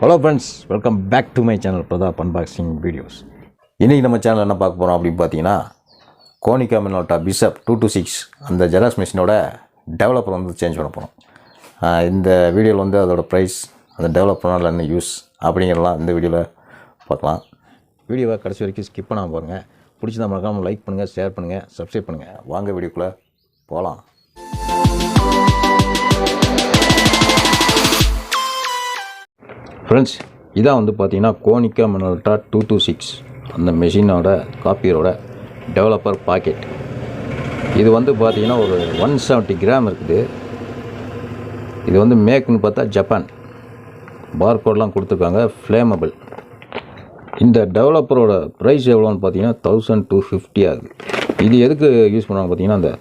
Hello friends, welcome back to my channel Pratap unboxing videos. இன்றைக்கி நம்ம channel என்ன பார்க்க போகிறோம் அப்படின்னு பார்த்தீங்கன்னா, கோனிகா மினோல்டா பிஷப் 226 அந்த ஜெராக்ஸ் மிஷினோட டெவலப்பர் வந்து சேஞ்ச் பண்ண போகிறோம். இந்த வீடியோவில் வந்து அதோட ப்ரைஸ், அந்த டெவலப்பர்னால என்ன யூஸ் அப்படிங்கிறலாம் இந்த வீடியோவில் பார்க்கலாம். வீடியோவை கடைசி வரைக்கும் ஸ்கிப் பண்ணாமல் பாருங்கள். பிடிச்சதா மறக்காமல் லைக் பண்ணுங்கள், ஷேர் பண்ணுங்கள், சப்ஸ்கிரைப் பண்ணுங்கள். வாங்க வீடியோக்குள்ளே போகலாம். ஃப்ரெண்ட்ஸ், இதான் வந்து பார்த்தீங்கன்னா கோனிகா மினோல்டா 226 அந்த மெஷினோட காப்பியரோட டெவலப்பர் பாக்கெட். இது வந்து பார்த்தீங்கன்னா ஒரு 170 கிராம் இருக்குது. இது வந்து மேக்குன்னு பார்த்தா ஜப்பான். பார்கோட்லாம் கொடுத்துருக்காங்க, ஃப்ளேமபிள். இந்த டெவலப்பரோட ப்ரைஸ் எவ்வளோன்னு பார்த்தீங்கன்னா 1250 ஆகுது. இது எதுக்கு யூஸ் பண்ணுவாங்க பார்த்தீங்கன்னா,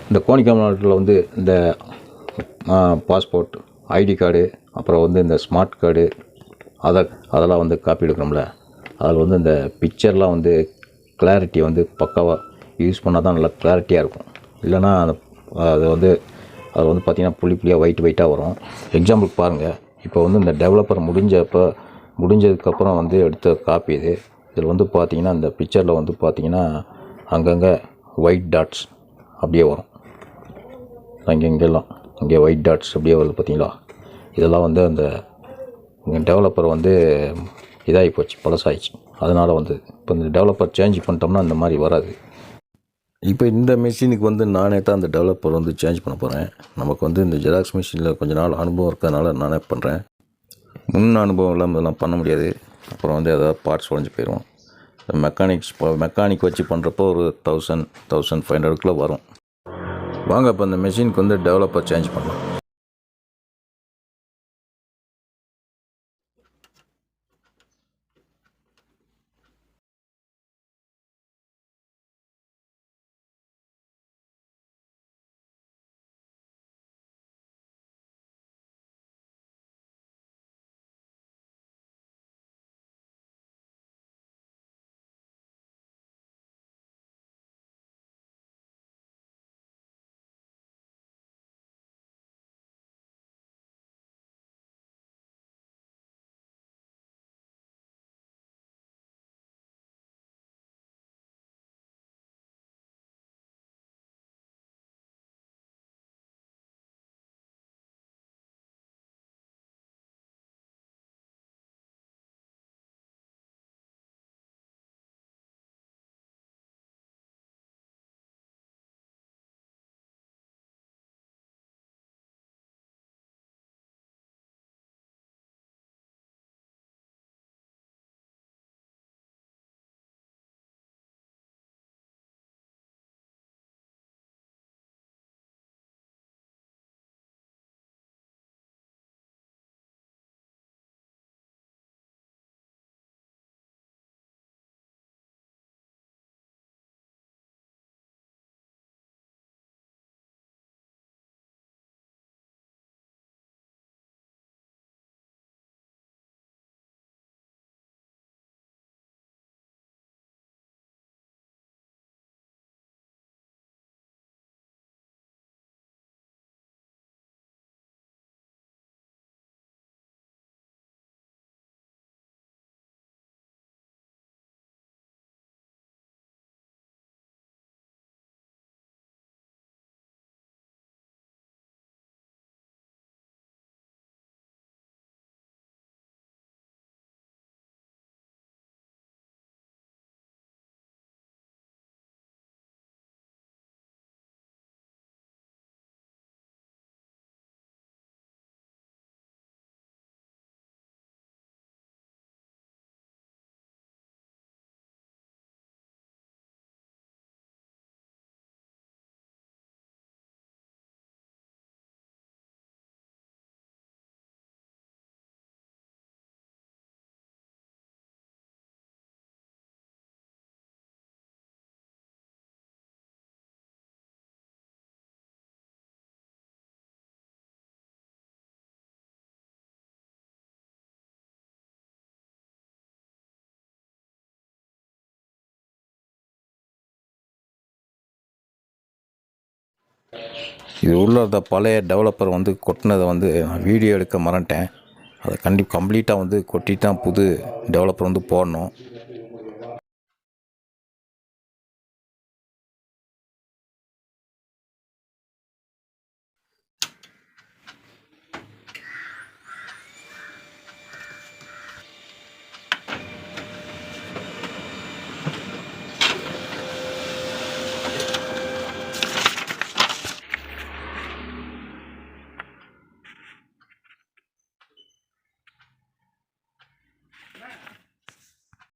இந்த கோனிகா மினோல்டாவில் வந்து இந்த பாஸ்போர்ட், ஐடி கார்டு, அப்புறம் வந்து இந்த ஸ்மார்ட் கார்டு, அதெல்லாம் வந்து காப்பி எடுக்கிறோம்ல, அதில் வந்து இந்த பிக்சர்லாம் வந்து கிளாரிட்டி வந்து பக்காவாக யூஸ் பண்ணால் தான் நல்லா கிளாரிட்டியாக இருக்கும். இல்லைனா அது வந்து பார்த்திங்கன்னா புள்ளியாக ஒயிட்டாக வரும். எக்ஸாம்பிளுக்கு பாருங்கள், இப்போ வந்து இந்த டெவலப்பர் முடிஞ்சதுக்கப்புறம் வந்து எடுத்த காப்பி இது. இதில் வந்து பார்த்திங்கன்னா இந்த பிக்சரில் வந்து பார்த்திங்கன்னா அங்கங்கே ஒயிட் டாட்ஸ் அப்படியே வரும். இங்கே ஒயிட் டாட்ஸ் அப்படியே வருது பார்த்தீங்களா. இதெல்லாம் வந்து அந்த டெவலப்பர் வந்து இதாகி போச்சு, பழசாயிடுச்சு. அதனால் வந்து இப்போ இந்த டெவலப்பர் சேஞ்ச் பண்ணிட்டோம்னா இந்த மாதிரி வராது. இப்போ இந்த மிஷினுக்கு வந்து நானே தான் அந்த டெவலப்பர் வந்து சேஞ்ச் பண்ண போகிறேன். நமக்கு வந்து இந்த ஜெராக்ஸ் மிஷினில் கொஞ்சம் நாள் அனுபவம் இருக்கிறதுனால நானே பண்ணுறேன். முன் அனுபவம் இல்லாமல் இதெல்லாம் பண்ண முடியாது. அப்புறம் வந்து ஏதாவது பார்ட்ஸ் உடஞ்சி போயிடும். மெக்கானிக் வச்சு பண்ணுறப்போ ஒரு 1000-1500 வரும். வாங்க இப்போ இந்த மிஷினுக்கு வந்து டெவலப்பர் சேஞ்ச் பண்ணலாம். இது உள்ள பழைய டெவலப்பர் வந்து கொட்டினதை வந்து நான் வீடியோ எடுக்க மறந்துட்டேன். அதை கம்ப்ளீட்டாக வந்து கொட்டிட்டு தான் புது டெவலப்பர் வந்து போடணும்.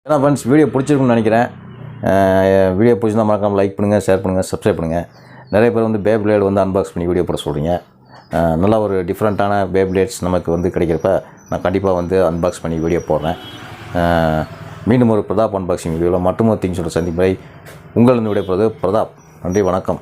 ஏன்னா ஃப்ரெண்ட்ஸ், வீடியோ பிடிச்சிருக்குன்னு நினைக்கிறேன். வீடியோ பிடிச்சிருந்தா மறக்காமல் லைக் பண்ணுங்கள், ஷேர் பண்ணுங்கள், சப்ஸ்கிரைப் பண்ணுங்கள். நிறைய பேர் வந்து பேப்ளேட் வந்து அன்பாக்ஸ் பண்ணி வீடியோ போட சொல்கிறீங்க. நல்லா ஒரு டிஃப்ரெண்ட்டான பேப்ளேட்ஸ் நமக்கு வந்து கிடைக்கிறப்ப நான் கண்டிப்பாக வந்து அன்பாக்ஸ் பண்ணி வீடியோ போடுறேன். மீண்டும் ஒரு பிரதாப் அன்பாக்சிங் வீடியோவில் மற்றும் ஒரு திங்ஸோட சந்திப்பை உங்களிருந்து விடைபெறுவது பிரதாப். நன்றி, வணக்கம்.